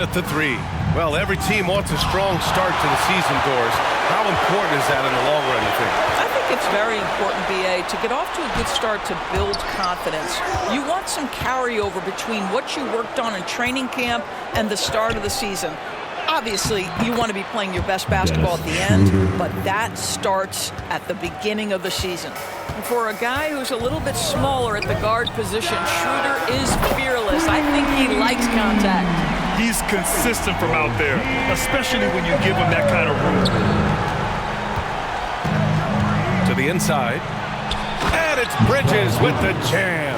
At the three. Well, every team wants a strong start to the season, Doris. How important is that in the long run, you think? I think it's very important, B.A., to get off to a good start to build confidence. You want some carryover between what you worked on in training camp and the start of the season. Obviously, you want to be playing your best basketball at the end, but that starts at the beginning of the season. And for a guy who's a little bit smaller at the guard position, Schroeder is fearless. I think he likes contact. He's consistent from out there, especially when you give him that kind of room. To the inside. And it's Bridges with the jam.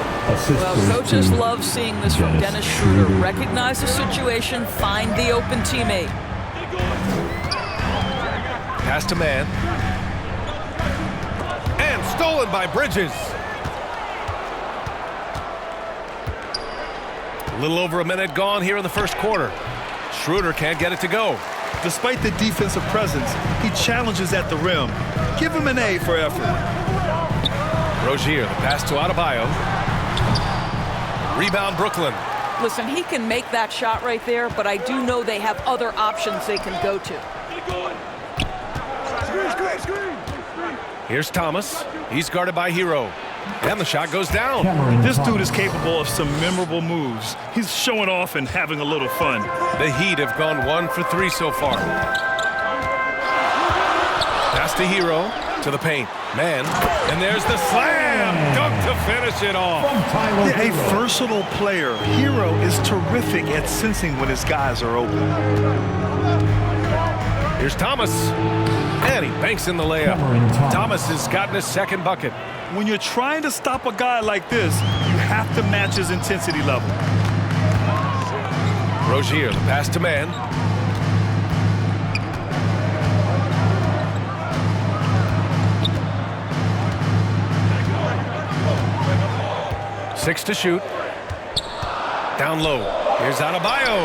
Well, coaches love seeing this from Dennis Schroeder. Recognize the situation, find the open teammate. Pass to man. And stolen by Bridges. A little over a minute gone here in the first quarter. Schroeder can't get it to go. Despite the defensive presence, he challenges at the rim. Give him an A for effort. Rozier, the pass to Adebayo. Rebound, Brooklyn. Listen, he can make that shot right there, but I do know they have other options they can go to. Here's Thomas. He's guarded by Hero. And the shot goes down. This dude is capable of some memorable moves. He's showing off and having a little fun. The Heat have gone 1 for 3 so far. Pass to Hero. To the paint. Man. And there's the slam. Dunk to finish it off. Yeah, a versatile player. Hero is terrific at sensing when his guys are open. Here's Thomas. And he banks in the layup. Thomas has gotten his second bucket. When you're trying to stop a guy like this, you have to match his intensity level. Rozier, the pass to man. Six to shoot. Down low. Here's Adebayo.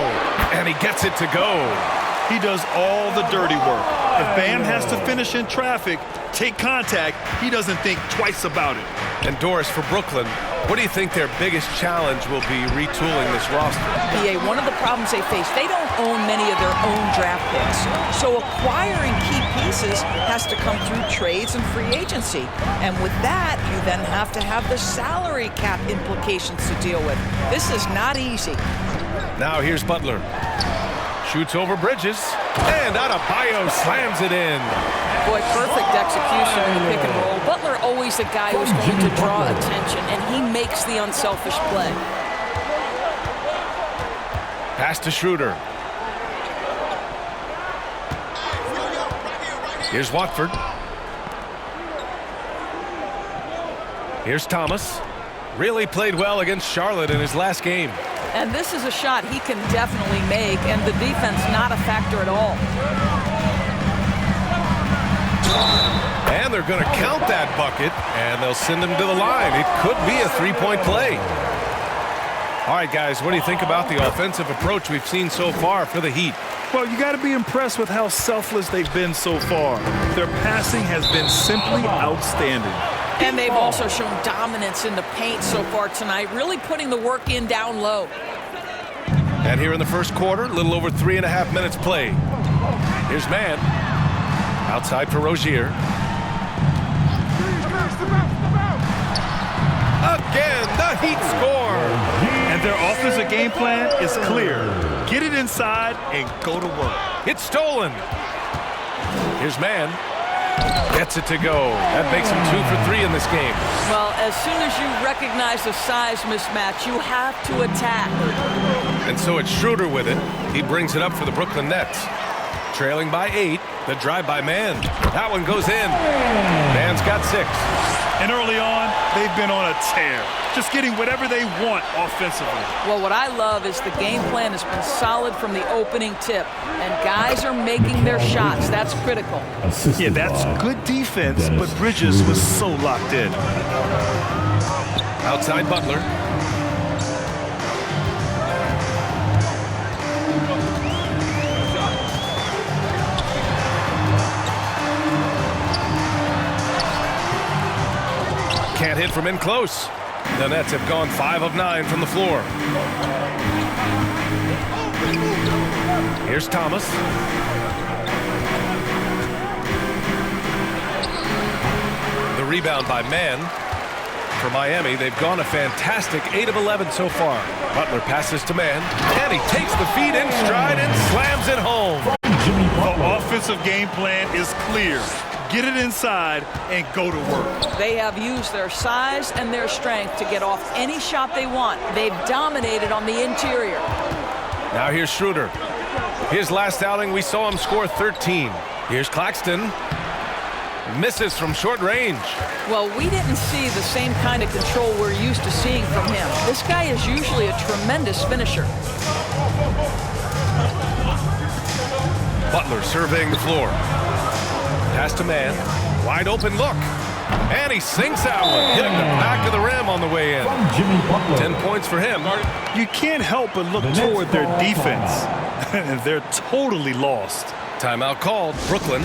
And he gets it to go. He does all the dirty work. If Bam has to finish in traffic, take contact, he doesn't think twice about it. And Doris, for Brooklyn, what do you think their biggest challenge will be retooling this roster? BA, one of the problems they face, they don't own many of their own draft picks. So acquiring key pieces has to come through trades and free agency. And with that, you then have to have the salary cap implications to deal with. This is not easy. Now here's Butler. Shoots over Bridges, and Adebayo slams it in. Boy, perfect execution in the pick and roll. Butler always the guy who's going to draw attention, and he makes the unselfish play. Pass to Schroeder. Here's Watford. Here's Thomas. Really played well against Charlotte in his last game. And this is a shot he can definitely make, and the defense not a factor at all. And they're going to count that bucket, and they'll send him to the line. It could be a three-point play. All right, guys, what do you think about the offensive approach we've seen so far for the Heat? Well, you got to be impressed with how selfless they've been so far. Their passing has been simply outstanding. And they've also shown dominance in the paint so far tonight, really putting the work in down low. And here in the first quarter, a little over 3.5 minutes played. Here's man. Outside for Rozier. Again, the Heat score. And their offensive game plan is clear. Get it inside and go to work. It's stolen. Here's man. Gets it to go. That makes him 2 for 3 in this game. Well, as soon as you recognize the size mismatch, you have to attack. And so it's Schroeder with it. He brings it up for the Brooklyn Nets. Trailing by 8. The drive by Man. That one goes in. Man's got 6. And early on, they've been on a tear. Just getting whatever they want offensively. Well, what I love is the game plan has been solid from the opening tip. And guys are making their shots. That's critical. Yeah, that's good defense, but Bridges was so locked in. Outside Butler. Can't hit from in close. The Nets have gone 5 of 9 from the floor. Here's Thomas. The rebound by Mann. For Miami, they've gone a fantastic 8 of 11 so far. Butler passes to Mann, and he takes the feed in stride and slams it home. The offensive game plan is clear. Get it inside and go to work. They have used their size and their strength to get off any shot they want. They've dominated on the interior. Now here's Schroeder. His last outing, we saw him score 13. Here's Claxton. Misses from short range. Well, we didn't see the same kind of control we're used to seeing from him. This guy is usually a tremendous finisher. Butler surveying the floor. Pass to Mann. Wide open look. And he sinks that one, hitting the back of the rim on the way in. 10 points for him. You can't help but look toward their defense. They're totally lost. Timeout called, Brooklyn.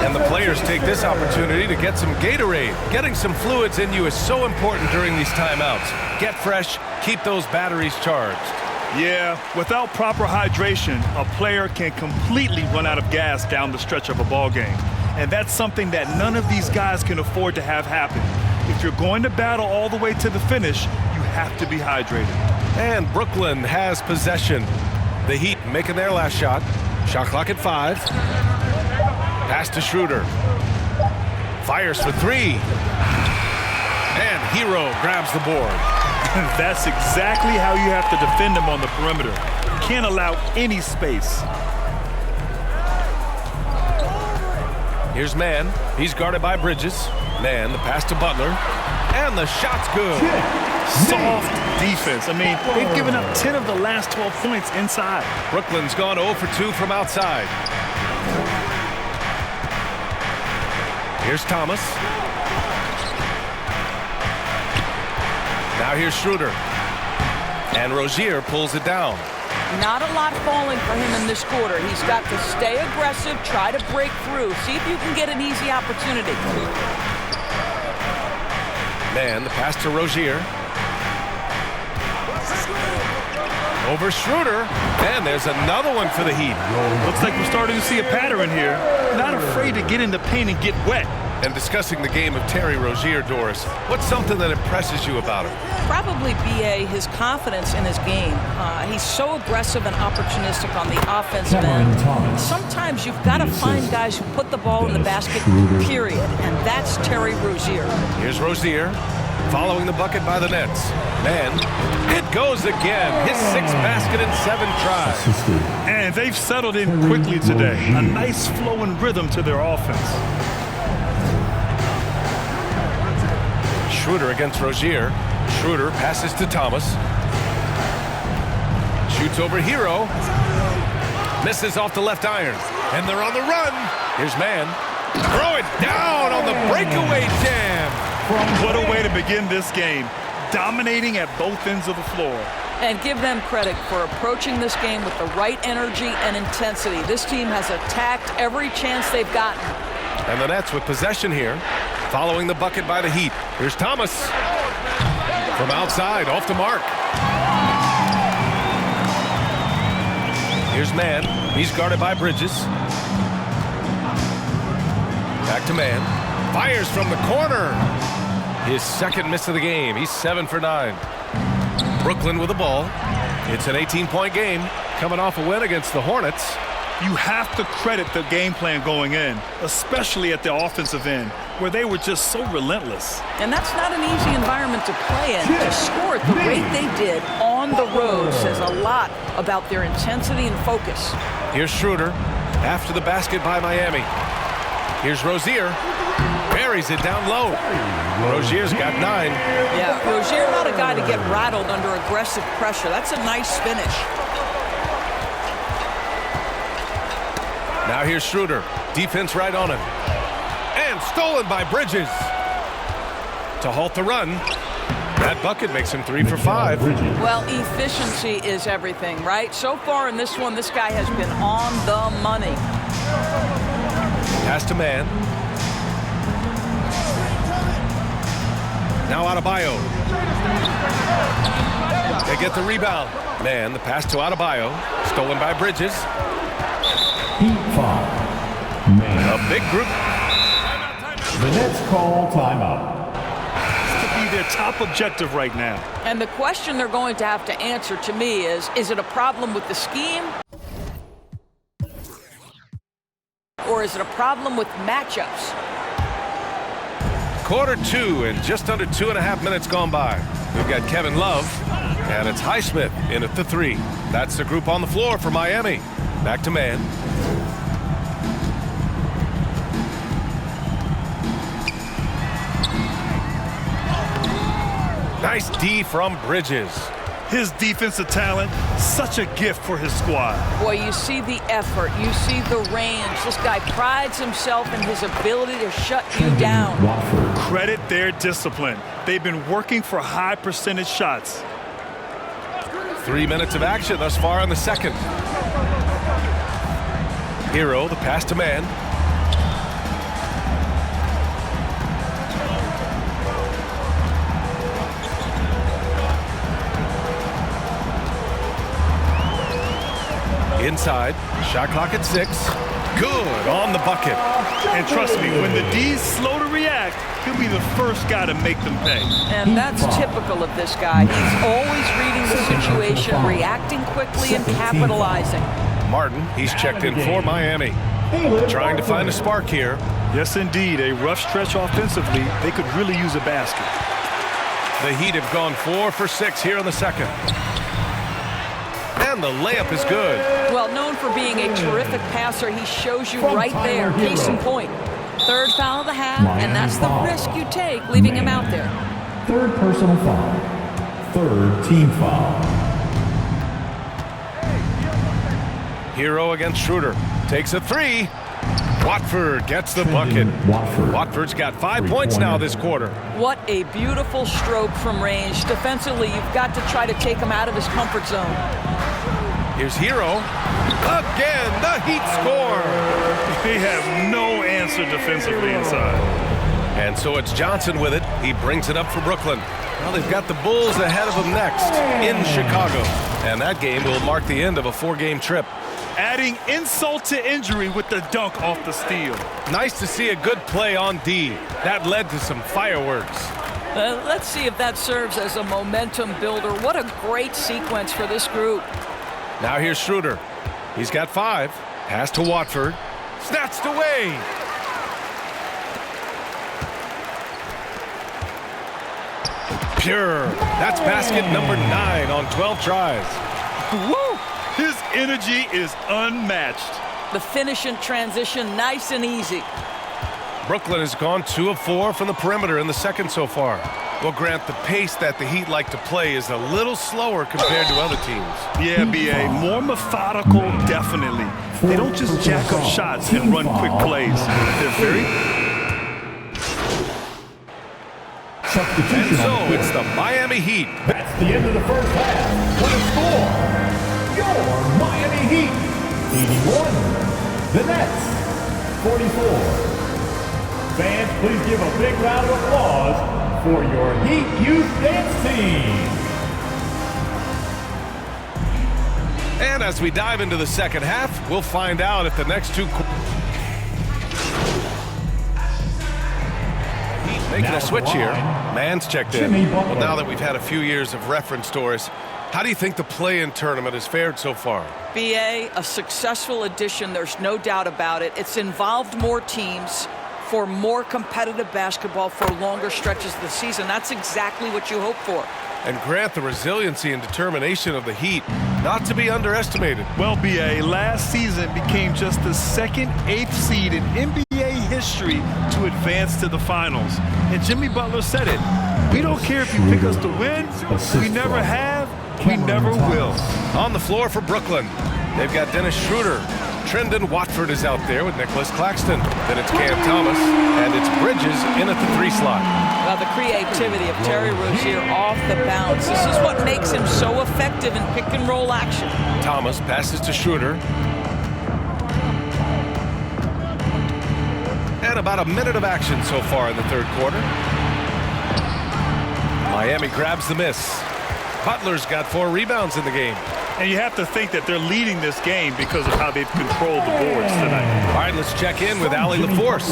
And the players take this opportunity to get some Gatorade. Getting some fluids in you is so important during these timeouts. Get fresh, keep those batteries charged. Yeah, without proper hydration, a player can completely run out of gas down the stretch of a ball game. And that's something that none of these guys can afford to have happen. If you're going to battle all the way to the finish, you have to be hydrated. And Brooklyn has possession. The Heat making their last shot. Shot clock at 5. Pass to Schroeder. Fires for 3. And Hero grabs the board. That's exactly how you have to defend them on the perimeter. You can't allow any space. Here's Mann. He's guarded by Bridges. Mann, the pass to Butler. And the shot's good. Soft defense. I mean, they've given up 10 of the last 12 points inside. Brooklyn's gone 0 for 2 from outside. Here's Thomas. Now here's Schroeder. And Rozier pulls it down. Not a lot falling for him in this quarter. He's got to stay aggressive, try to break through, see if you can get an easy opportunity. Mann, the pass to Rozier. Over Schroeder. And there's another one for the Heat. Looks like we're starting to see a pattern here. Not afraid to get in the paint and get wet. And discussing the game of Terry Rozier, Doris, what's something that impresses you about him? Probably, B.A., his confidence in his game. He's so aggressive and opportunistic on the offensive end. Sometimes you've got to find guys who put the ball in the basket, period. And that's Terry Rozier. Here's Rozier, following the bucket by the Nets. Mann, it goes again. His 6th basket in 7 tries. And they've settled in quickly today. A nice flow and rhythm to their offense. Schroeder against Rozier. Schroeder passes to Thomas. Shoots over Hero. Misses off the left iron. And they're on the run. Here's Mann. Throw it down on the breakaway jam. What a way to begin this game. Dominating at both ends of the floor. And give them credit for approaching this game with the right energy and intensity. This team has attacked every chance they've gotten. And the Nets with possession here, following the bucket by the Heat. Here's Thomas. From outside, off the mark. Here's Mann. He's guarded by Bridges. Back to Mann. Fires from the corner. His 2nd miss of the game. He's 7 for 9. Brooklyn with the ball. It's an 18-point game, coming off a win against the Hornets. You have to credit the game plan going in, especially at the offensive end, where they were just so relentless. And that's not an easy environment to play in. To score at the rate they did on the road says a lot about their intensity and focus. Here's Schroeder after the basket by Miami. Here's Rozier. Buries it down low. Rozier's got 9. Yeah, Rozier not a guy to get rattled under aggressive pressure. That's a nice finish. Now here's Schroeder. Defense right on him. And stolen by Bridges. To halt the run. That bucket makes him 3 for 5. Well, efficiency is everything, right? So far in this one, this guy has been on the money. Pass to Mann. Now Adebayo. They get the rebound. Man, the pass to Adebayo. Stolen by Bridges. Heat foul. Man. A big group. The Nets call timeout. To be their top objective right now. And the question they're going to have to answer to me is it a problem with the scheme? Or is it a problem with matchups? Quarter 2 and just under 2.5 minutes gone by. We've got Kevin Love, and it's Highsmith in at the 3. That's the group on the floor for Miami. Back to man. Nice D from Bridges. His defensive talent, such a gift for his squad. Boy, you see the effort. You see the range. This guy prides himself in his ability to shut you down. Watford. Credit their discipline. They've been working for high percentage shots. 3 minutes of action thus far in the second. Hero, the pass to man. Inside, shot clock at 6. Good on the bucket. And trust me, when the D's slow to react, he'll be the first guy to make them pay. And that's typical of this guy. He's always reading the situation, reacting quickly and capitalizing. Martin, he's checked in for Miami. Trying to find a spark here. Yes, indeed. A rough stretch offensively. They could really use a basket. The Heat have gone 4 for 6 here in the second. And the layup is good. Well, known for being a terrific passer, he shows you right there. Case in point. Third foul of the half, and that's the risk you take, leaving him out there. Third personal foul. Third team foul. Hero against Schroeder. Takes a 3. Watford gets the bucket. Watford's got 5 points now this quarter. What a beautiful stroke from range. Defensively, you've got to try to take him out of his comfort zone. Here's Hero. Again, the Heat score. They have no answer defensively inside. And so it's Johnson with it. He brings it up for Brooklyn. Well, they've got the Bulls ahead of them next in Chicago. And that game will mark the end of a 4-game trip. Adding insult to injury with the dunk off the steal. Nice to see a good play on D. That led to some fireworks. Let's see if that serves as a momentum builder. What a great sequence for this group. Now here's Schroeder. He's got 5. Pass to Watford. Snatched away. Pure. That's basket number 9 on 12 tries. Woo! His energy is unmatched. The finish in transition, nice and easy. Brooklyn has gone 2 of 4 from the perimeter in the second so far. Well, Grant, the pace that the Heat like to play is a little slower compared to other teams. Yeah, B.A. More methodical, definitely. They don't just jack up shots and run quick plays. They're very... And so it's the Miami Heat. That's the end of the first half. What a score! Your Miami Heat, 81. The Nets, 44. Fans, please give a big round of applause for your Heat Youth Dance Team. And as we dive into the second half, we'll find out if the next 2... Heat making a switch here. Man's checked in. Well, now that we've had a few years of reference to us, how do you think the play-in tournament has fared so far? BA, a successful addition, there's no doubt about it. It's involved more teams for more competitive basketball for longer stretches of the season. That's exactly what you hope for. And Grant, the resiliency and determination of the Heat, not to be underestimated. Well, B.A., last season became just the second 8th seed in NBA history to advance to the finals. And Jimmy Butler said it. We don't care if you pick us to win. We never have. We never will. On the floor for Brooklyn, they've got Dennis Schroeder. Trendon Watford is out there with Nicholas Claxton. Then it's Cam Thomas, and it's Bridges in at the 3 slot. Well, the creativity of Terry Rozier off the bounce. This is what makes him so effective in pick-and-roll action. Thomas passes to Schroeder. And about a minute of action so far in the third quarter. Miami grabs the miss. Butler's got 4 rebounds in the game. And you have to think that they're leading this game because of how they've controlled the boards tonight. All right, let's check in with Allie LaForce.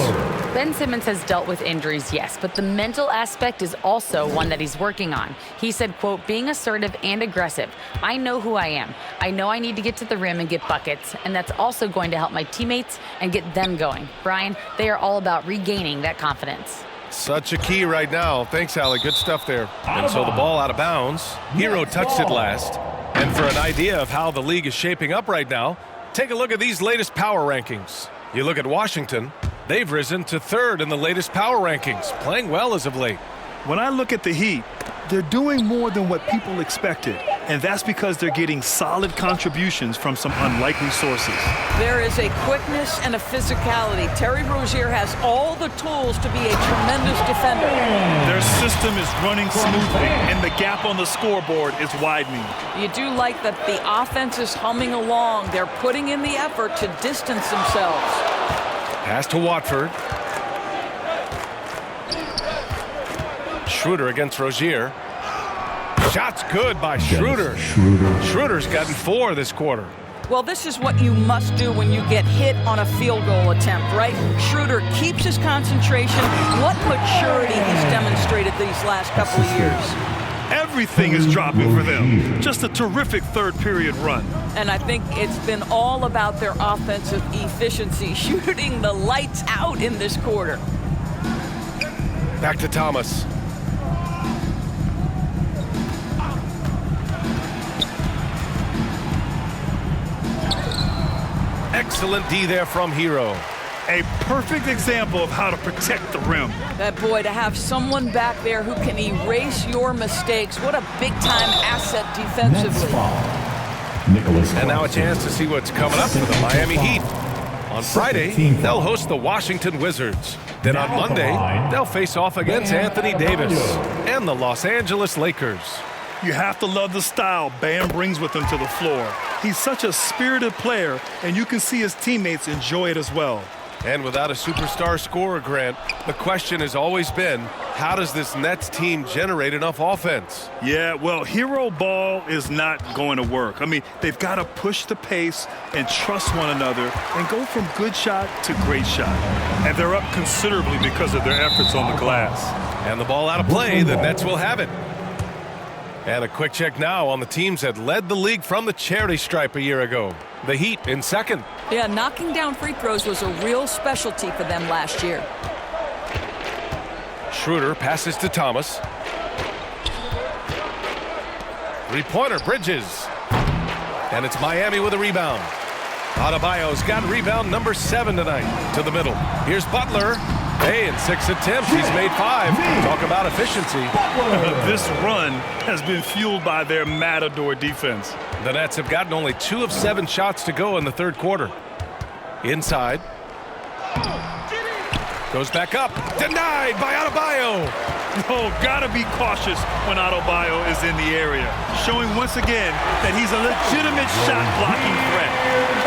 Ben Simmons has dealt with injuries, yes, but the mental aspect is also one that he's working on. He said, quote, being assertive and aggressive. I know who I am. I know I need to get to the rim and get buckets, and that's also going to help my teammates and get them going. Brian, they are all about regaining that confidence. Such a key right now. Thanks, Allie. Good stuff there. And so the ball out of bounds. Hero touched it last. And for an idea of how the league is shaping up right now, take a look at these latest power rankings. You look at Washington, they've risen to 3rd in the latest power rankings, playing well as of late. When I look at the Heat, they're doing more than what people expected, and that's because they're getting solid contributions from some unlikely sources. There is a quickness and a physicality. Terry Rozier has all the tools to be a tremendous defender. Their system is running smoothly, and the gap on the scoreboard is widening. You do like that the offense is humming along. They're putting in the effort to distance themselves. Pass to Watford. Schroeder against Rozier. Shot's good by Schroeder. Schroeder's gotten 4 this quarter. Well, this is what you must do when you get hit on a field goal attempt, right? Schroeder keeps his concentration. What maturity he's demonstrated these last couple of years. Everything is dropping for them. Just a terrific third-period run. And I think it's been all about their offensive efficiency, shooting the lights out in this quarter. Back to Thomas. Excellent D there from Hero. A perfect example of how to protect the rim. That boy, to have someone back there who can erase your mistakes, what a big-time asset defensively. And now a chance to see what's coming up for the Miami Heat. On Friday, they'll host the Washington Wizards. Then on Monday, they'll face off against Anthony Davis and the Los Angeles Lakers. You have to love the style Bam brings with him to the floor. He's such a spirited player, and you can see his teammates enjoy it as well. And without a superstar scorer, Grant, the question has always been, how does this Nets team generate enough offense? Yeah, well, hero ball is not going to work. I mean, they've got to push the pace and trust one another and go from good shot to great shot. And they're up considerably because of their efforts on the glass. And the ball out of play, the Nets will have it. And a quick check now on the teams that led the league from the charity stripe a year ago. The Heat in 2nd. Yeah, knocking down free throws was a real specialty for them last year. Schroeder passes to Thomas. Three-pointer, Bridges. And it's Miami with a rebound. Adebayo's got rebound number 7 tonight. To the middle. Here's Butler. Hey, in 6 attempts, he's made 5. Talk about efficiency. This run has been fueled by their Matador defense. The Nets have gotten only 2 of 7 shots to go in the 3rd quarter. Inside. Goes back up. Denied by Adebayo. Oh, gotta be cautious when Adebayo is in the area. Showing once again that he's a legitimate shot-blocking threat.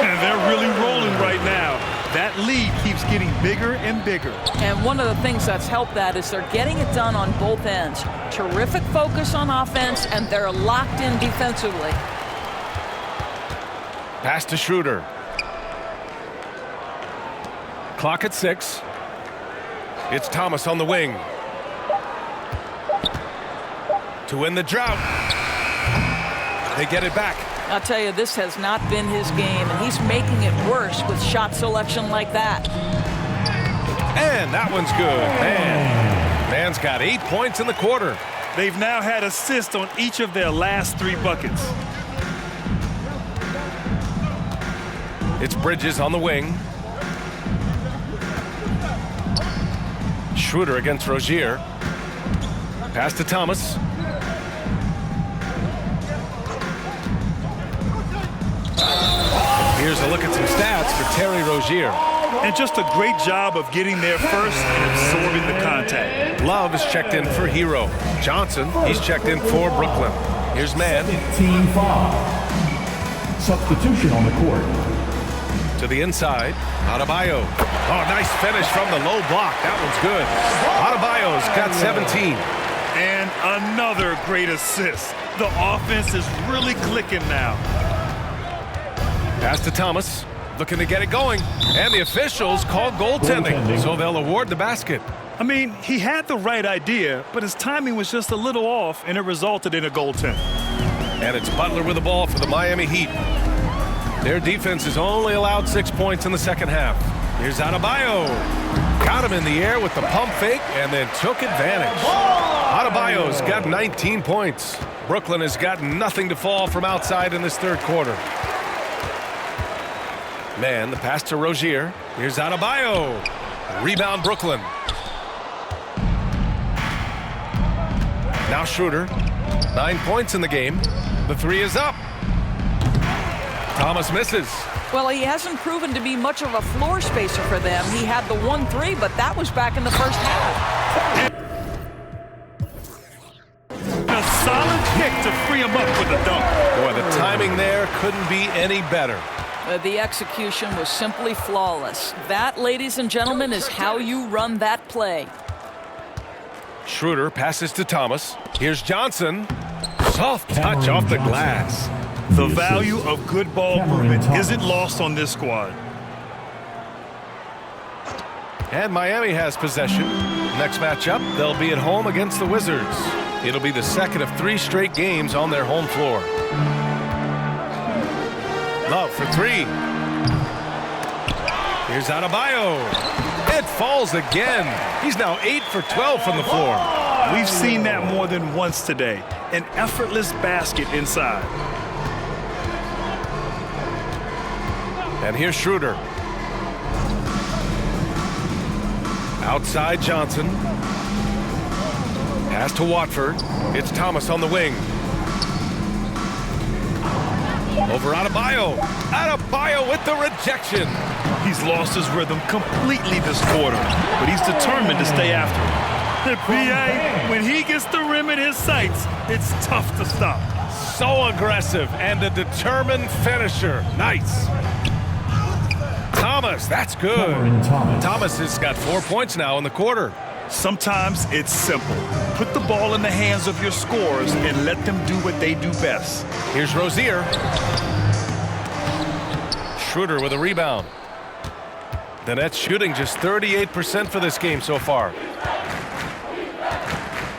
And they're really rolling right now. That lead keeps getting bigger and bigger. And one of the things that's helped that is they're getting it done on both ends. Terrific focus on offense, and they're locked in defensively. Pass to Schroeder. Clock at 6. It's Thomas on the wing. To win the drought. They get it back. I'll tell you, this has not been his game, and he's making it worse with shot selection like that. And that one's good. Man's got 8 points in the quarter. They've now had assists on each of their last 3 buckets. It's Bridges on the wing. Schroeder against Rozier. Pass to Thomas. Here's a look at some stats for Terry Rozier. And just a great job of getting there first and absorbing the contact. Love is checked in for Hero. Johnson, he's checked in for Brooklyn. Here's Mann. Team foul. Substitution on the court. To the inside. Adebayo. Oh, nice finish from the low block. That one's good. Adebayo's got 17. And another great assist. The offense is really clicking now. Pass to Thomas, looking to get it going. And the officials call goaltending, so they'll award the basket. I mean, he had the right idea, but his timing was just a little off, and it resulted in a goaltend. And it's Butler with the ball for the Miami Heat. Their defense has only allowed 6 points in the second half. Here's Adebayo. Got him in the air with the pump fake and then took advantage. Adebayo's got 19 points. Brooklyn has got nothing to fall from outside in this third quarter. Man, the pass to Rozier. Here's Adebayo. Rebound Brooklyn. Now Schroeder. 9 points in the game. The three is up. Thomas misses. Well, he hasn't proven to be much of a floor spacer for them. He had the 1-3, but that was back in the first half. A solid kick to free him up with a dunk. Boy, the timing there couldn't be any better. The execution was simply flawless. That, ladies and gentlemen, is how you run that play. Schroeder passes to Thomas. Here's Johnson. Soft touch off the glass. The value of good ball movement isn't lost on this squad. And Miami has possession. Next matchup, they'll be at home against the Wizards. It'll be the second of 3 straight games on their home floor. Love for 3. Here's Adebayo. It falls again. He's now 8 for 12 from the floor. We've seen that more than once today. An effortless basket inside. And here's Schroeder. Outside Johnson. Pass to Watford. It's Thomas on the wing. Over Adebayo. Adebayo with the rejection. He's lost his rhythm completely this quarter, but he's determined to stay after it. The PA, when he gets the rim in his sights, it's tough to stop. So aggressive and a determined finisher. Nice. Thomas, that's good. Thomas has got 4 points now in the quarter. Sometimes it's simple. Put the ball in the hands of your scorers and let them do what they do best. Here's Rozier. Schroeder with a rebound. The Nets shooting just 38% for this game so far.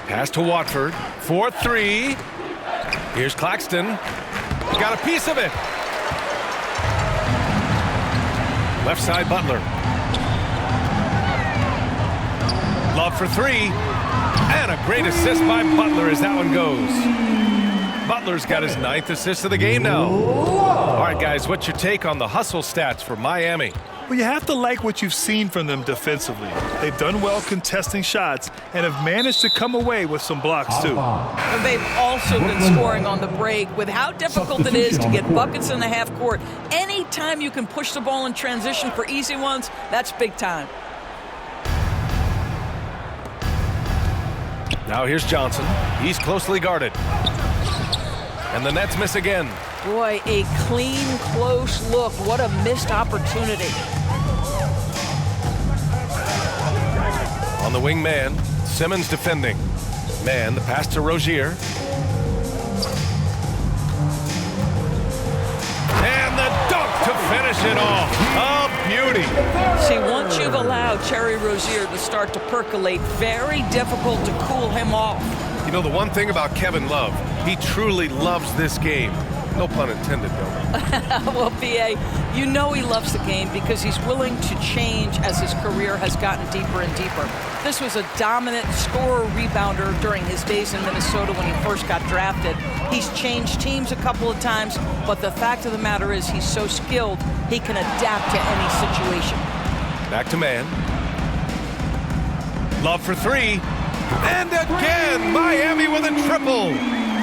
Pass to Watford. 4-3. Here's Claxton. Got a piece of it. Left side Butler. Love for 3. And a great assist by Butler as that one goes. Butler's got his 9th assist of the game now. All right, guys, what's your take on the hustle stats for Miami? Well, you have to like what you've seen from them defensively. They've done well contesting shots and have managed to come away with some blocks, too. And they've also been scoring on the break. With how difficult it is to get buckets in the half court, anytime you can push the ball in transition for easy ones, that's big time. Now here's Johnson. He's closely guarded. And the Nets miss again. Boy, a clean, close look. What a missed opportunity. On the wing man, Simmons defending. Man, the pass to Rozier. And the dunk to finish it off. A beauty. See, once you've allowed Terry Rozier to start to percolate, very difficult to cool him off. You know, the one thing about Kevin Love, he truly loves this game. No pun intended, though. Well, PA, you know he loves the game because he's willing to change as his career has gotten deeper and deeper. This was a dominant scorer rebounder during his days in Minnesota when he first got drafted. He's changed teams a couple of times, but the fact of the matter is he's so skilled, he can adapt to any situation. Back to man. Love for 3. And again, Miami with a triple.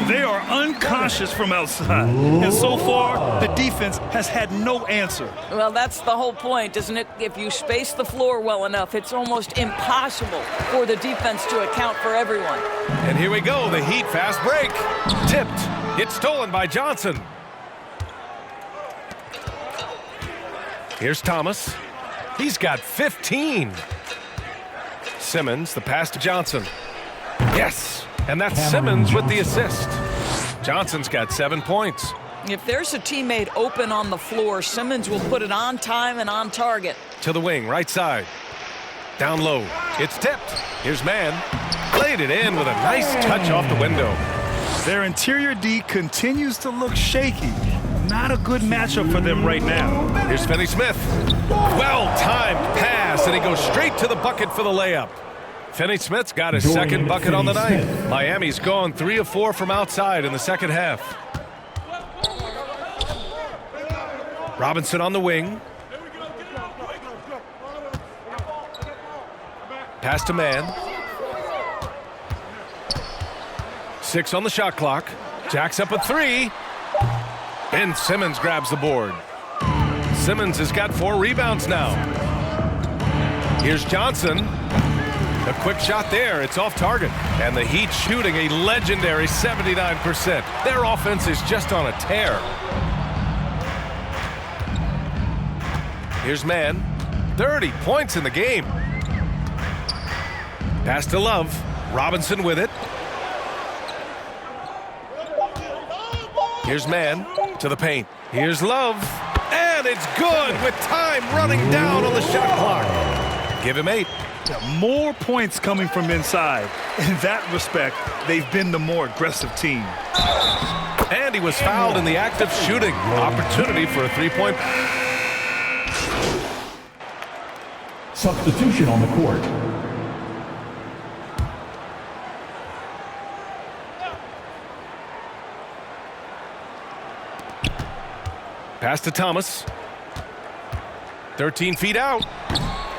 They are unconscious from outside, and so far, the defense has had no answer. Well, that's the whole point, isn't it? If you space the floor well enough, it's almost impossible for the defense to account for everyone. And here we go, the Heat fast break. Tipped. It's stolen by Johnson. Here's Thomas. He's got 15. Simmons, the pass to Johnson. Yes. And that's Simmons with the assist. Johnson's got 7 points. If there's a teammate open on the floor, Simmons will put it on time and on target. To the wing, right side. Down low. It's tipped. Here's Mann. Played it in with a nice touch off the window. Their interior D continues to look shaky. Not a good matchup for them right now. Here's Finney-Smith. Well-timed pass, and he goes straight to the bucket for the layup. Finney-Smith's got his second bucket on the night. Miami's gone 3 of 4 from outside in the second half. Robinson on the wing. Pass to Mann. 6 on the shot clock. Jacks up a 3. Ben Simmons grabs the board. Simmons has got 4 rebounds now. Here's Johnson. A quick shot there. It's off target. And the Heat shooting a legendary 79%. Their offense is just on a tear. Here's Mann. 30 points in the game. Pass to Love. Robinson with it. Here's Mann to the paint. Here's Love. And it's good with time running down on the shot clock. Give him 8. More points coming from inside. In that respect, they've been the more aggressive team. And he was fouled in the act of shooting. Opportunity for a 3-point. Substitution on the court. Pass to Thomas. 13 feet out.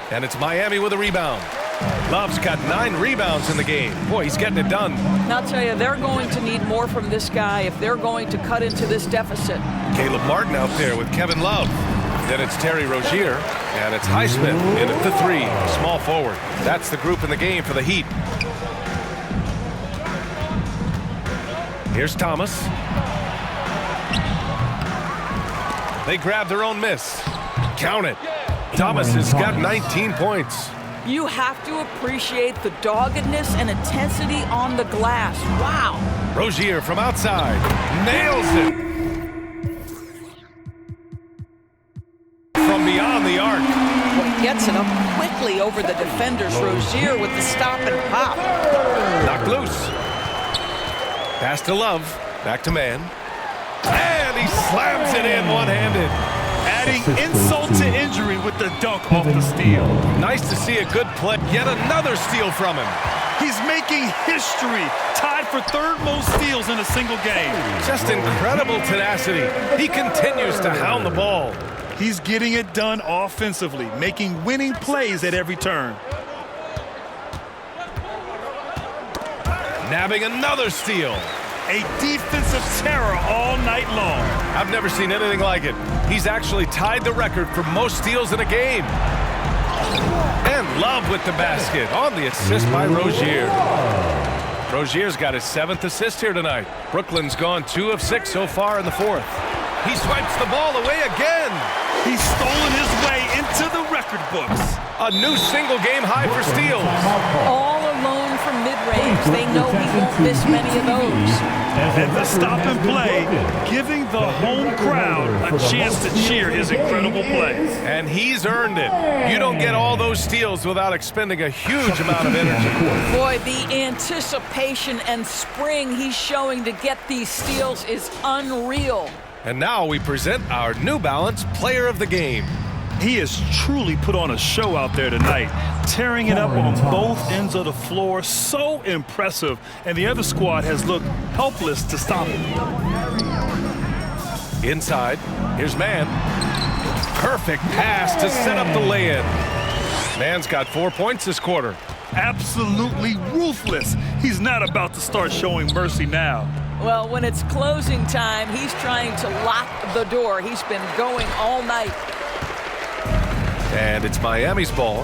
And it's Miami with a rebound. Love's got 9 rebounds in the game. Boy, he's getting it done. And I'll tell you, they're going to need more from this guy if they're going to cut into this deficit. Caleb Martin out there with Kevin Love. Then it's Terry Rozier. And it's Highsmith in at the 3. Small forward. That's the group in the game for the Heat. Here's Thomas. They grab their own miss. Count it. Thomas has got 19 points. You have to appreciate the doggedness and intensity on the glass. Wow. Rozier from outside. Nails it. From beyond the arc. Boy, gets it up quickly over the defenders. Rozier with the stop and pop. Knocked loose. Pass to Love. Back to Mann. And he slams it in one-handed. Adding insult to injury with the dunk off the steal. Nice to see a good play. Yet another steal from him. He's making history. Tied for 3rd most steals in a single game. Just incredible tenacity. He continues to hound the ball. He's getting it done offensively, making winning plays at every turn. Nabbing another steal. A defensive terror all night long. I've never seen anything like it. He's actually tied the record for most steals in a game. And Love with the basket on the assist by Rozier. Rozier's got his 7th assist here tonight. Brooklyn's gone 2 of 6 so far in the 4th. He swipes the ball away again. He's stolen his way into the record books. A new single-game high for steals. All alone from mid-range. They know he won't miss many of those. And the stop and play, giving the home crowd a chance to cheer his incredible play. And he's earned it. You don't get all those steals without expending a huge amount of energy. Boy, the anticipation and spring he's showing to get these steals is unreal. And now we present our New Balance Player of the Game. He has truly put on a show out there tonight, tearing it up on both ends of the floor. So impressive, and the other squad has looked helpless to stop him. Inside, here's Mann. Perfect pass to set up the lay-in. Mann's got 4 points this quarter. Absolutely ruthless. He's not about to start showing mercy now. Well, when it's closing time, he's trying to lock the door. He's been going all night. And it's Miami's ball.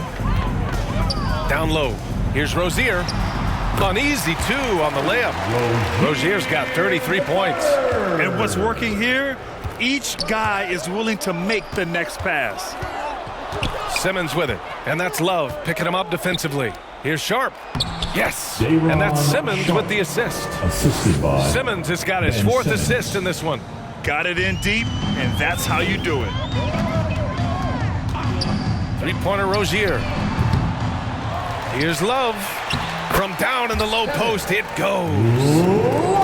Down low. Here's Rozier. An easy 2 on the layup. Rozier's got 33 points. And what's working here? Each guy is willing to make the next pass. Simmons with it. And that's Love picking him up defensively. Here's Sharp. Yes. Day'Ron And that's Simmons Sharp. with the assist. Assisted by Simmons has got his Ben fourth Simmons. assist in this one. Got it in deep, and that's how you do it. Three-pointer Rozier. Here's Love. From down in the low post, it goes.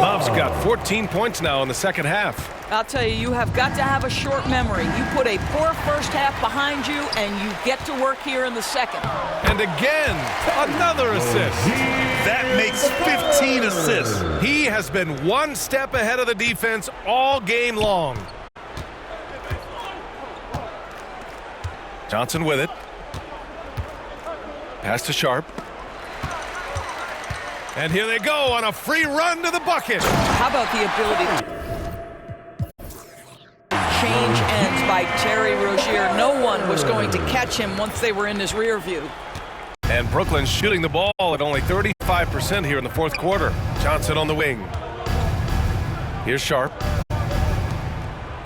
Love's got 14 points now in the second half. I'll tell you, you have got to have a short memory. You put a poor first half behind you, and you get to work here in the second. And again, another assist. That makes 15 assists. He has been one step ahead of the defense all game long. Johnson with it. Pass to Sharp. And here they go on a free run to the bucket. How about the ability to change ends by Terry Rozier? No one was going to catch him once they were in his rear view. And Brooklyn shooting the ball at only 35% here in the fourth quarter. Johnson on the wing. Here's Sharp.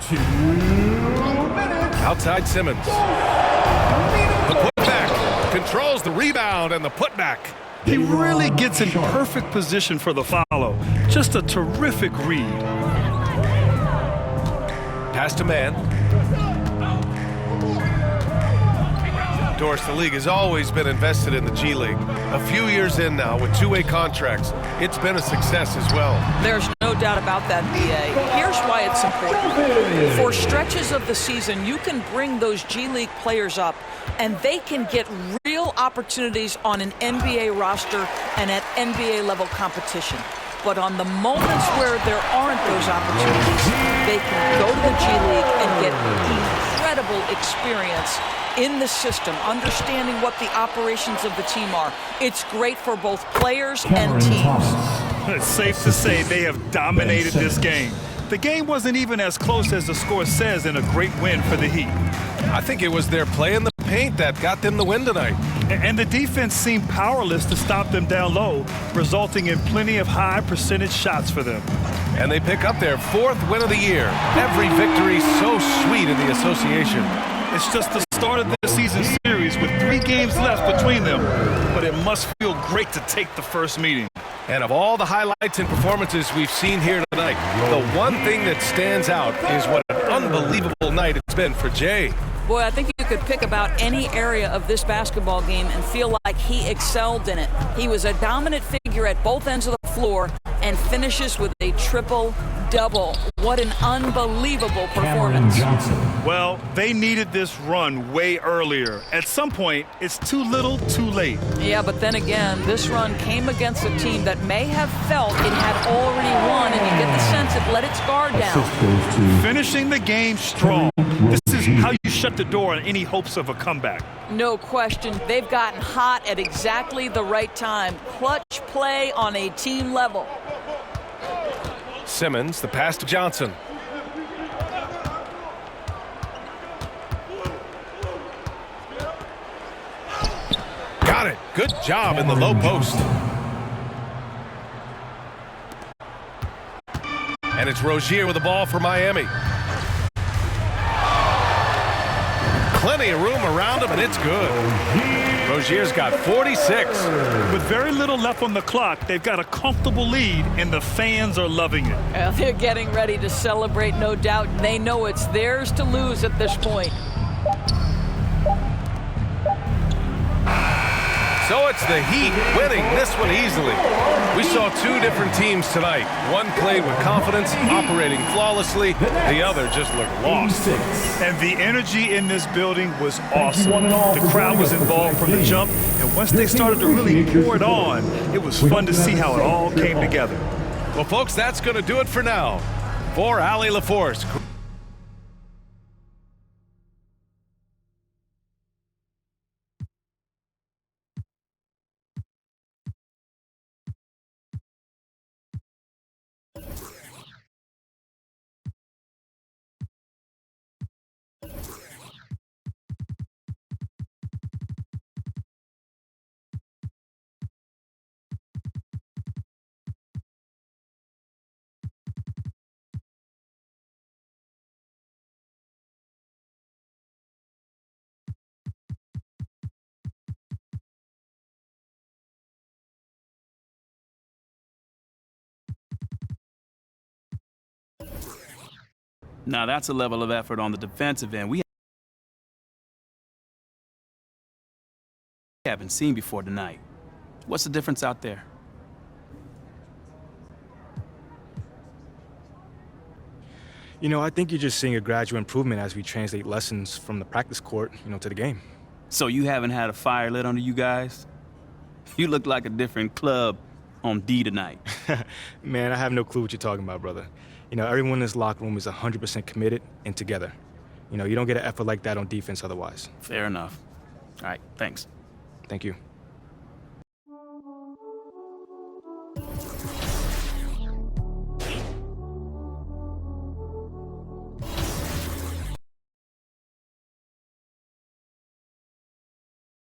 2 minutes. Outside Simmons. The putback. Controls the rebound and the putback. He really gets in perfect position for the follow. Just a terrific read. Pass to man. Doris, the league has always been invested in the G League. A few years in now with two-way contracts, it's been a success as well. There's no doubt about that, BA. Here's why it's important. For stretches of the season, you can bring those G League players up, and they can get real opportunities on an NBA roster and at NBA level competition. But on the moments where there aren't those opportunities, they can go to the G League and get incredible experience in the system, understanding what the operations of the team are. It's great for both players and teams. It's safe to say they have dominated this game. The game wasn't even as close as the score says in a great win for the Heat. I think it was their play in the paint that got them the win tonight. And the defense seemed powerless to stop them down low, resulting in plenty of high percentage shots for them. And they pick up their fourth win of the year. Every victory so sweet in the association. It's just the start of this season series with 3 games left between them, but it must feel great to take the first meeting. And of all the highlights and performances we've seen here tonight, the one thing that stands out is what an unbelievable night it's been for Jay. Boy, I think you could pick about any area of this basketball game and feel like he excelled in it. He was a dominant figure at both ends of the floor and finishes with a triple-double. What an unbelievable performance. Well, they needed this run way earlier. At some point, it's too little, too late. Yeah, but then again, this run came against a team that may have felt it had already won, and you get the sense it let its guard down. Finishing the game strong. This is how you shut the door on any hopes of a comeback. No question. They've gotten hot at exactly the right time. Clutch play on a team level. Simmons, the pass to Johnson. Got it. Good job in the low post. And it's Rozier with the ball for Miami. Plenty of room around him, and it's good. Rozier's got 46. With very little left on the clock, they've got a comfortable lead, and the fans are loving it. Well, they're getting ready to celebrate, no doubt. They know it's theirs to lose at this point. So it's the Heat winning this one easily. We saw two different teams tonight. One played with confidence, operating flawlessly. The other just looked lost. And the energy in this building was awesome. The crowd was involved from the jump, and once they started to really pour it on, it was fun to see how it all came together. Well, folks, that's going to do it for now. For Allie LaForce. Now that's a level of effort on the defensive end we haven't seen before tonight. What's the difference out there? You know, I think you're just seeing a gradual improvement as we translate lessons from the practice court, to the game. So you haven't had a fire lit under you guys? You look like a different club on D tonight. Man, I have no clue what you're talking about, brother. Everyone in this locker room is 100% committed and together. You don't get an effort like that on defense otherwise. Fair enough. All right, thanks. Thank you.